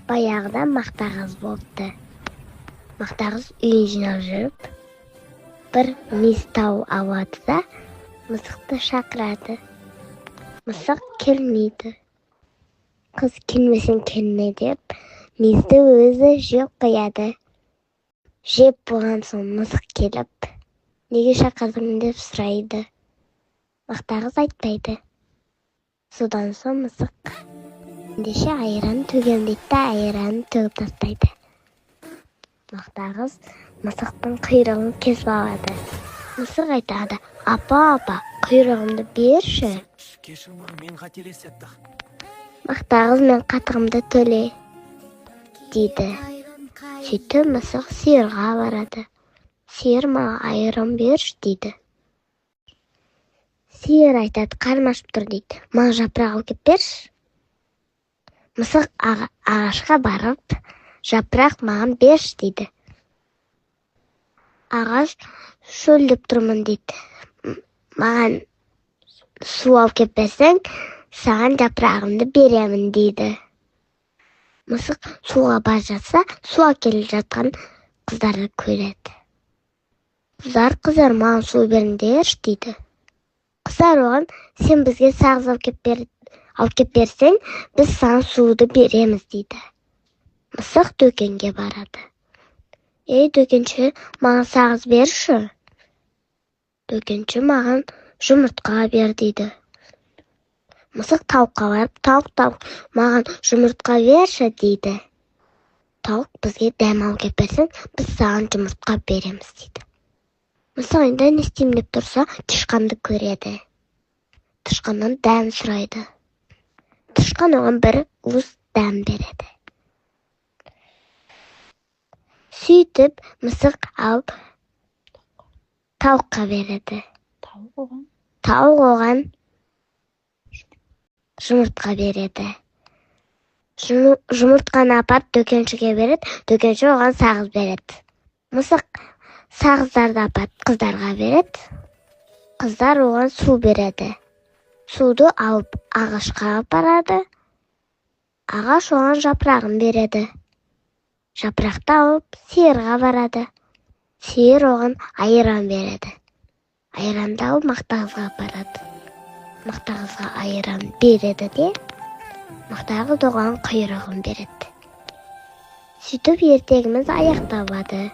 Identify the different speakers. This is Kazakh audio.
Speaker 1: Баяғыда мақтағыз болыпты. Мақтағыз үйін жинап жүріп, бір мүйіз тау алады да, мысықты шақырады. Мысық келмейді. Қыз келмесең келме деп, мүйізді өзі жеп қояды. Жеп болған соң мысық келіп, неге шақырдың деп сұрайды. Мақтағыз айтпайды. Содан соң мысық ендеше айран төгем дейді да, айранын төгіп тастайды. Мақтағыз мысықтың құйрығын кесіп алады. Мысық айтады: апа, құйрығымды берші.
Speaker 2: Мен қателестім.
Speaker 1: Мақтағыз: мен қатығымды төле, дейді. Сөйтіп мысық сиырға барады. Сиыр: маған айран берші, дейді. Сиыр айтады: қарным ашып тұр, дейді. Маған жапырақ алып кеп берші. Мысық ағашқа барып, жапырақ маған берші, дейді. Ағаш: шөлдеп тұрмын, дейді. Маған су алып кеп берсең, саған жапырағымды беремін, дейді. Мысық суға бара жатса, суға келіп жатқан қыздарды көреді. Қыздар, маған су беріңдерші, дейді. Қыздар оған: сен бізге сағыз алып кеп берсең, біз саған суды береміз, дейді. Мысық дүкенге барады. Ей, дүкенші, маған сағыз берші. Дүкенші: маған жұмыртқа бер, дейді. Мысық тауыққа барып: тауық, маған жұмыртқа берші, дейді. Тауық: бізге дәм алып кеп берсең, біз саған жұмыртқа береміз, дейді. Мысық енді не істеймін деп тұрса, тышқанды көреді. Тышқаннан дәм сұрайды. Тышқан оған бір уыс дәм береді. Сөйтіп мысық алып тауыққа береді. Тауық оған жұмыртқа береді. Жұмыртқаны апарып дүкеншіге береді, дүкенші оған сағыз береді. Мысық сағыздарды апарып қыздарға береді. Қыздар оған су береді. Суды алып ағашқа апарады. Ағаш оған жапырағын береді. Жапырақты алып сиырға барады. Сиыр оған айран береді. Айранды алып мақтағызға апарады. Мақтағызға айран береді де, мақтағыз оған құйрығын береді. Сөйтіп ертегіміз аяқталады.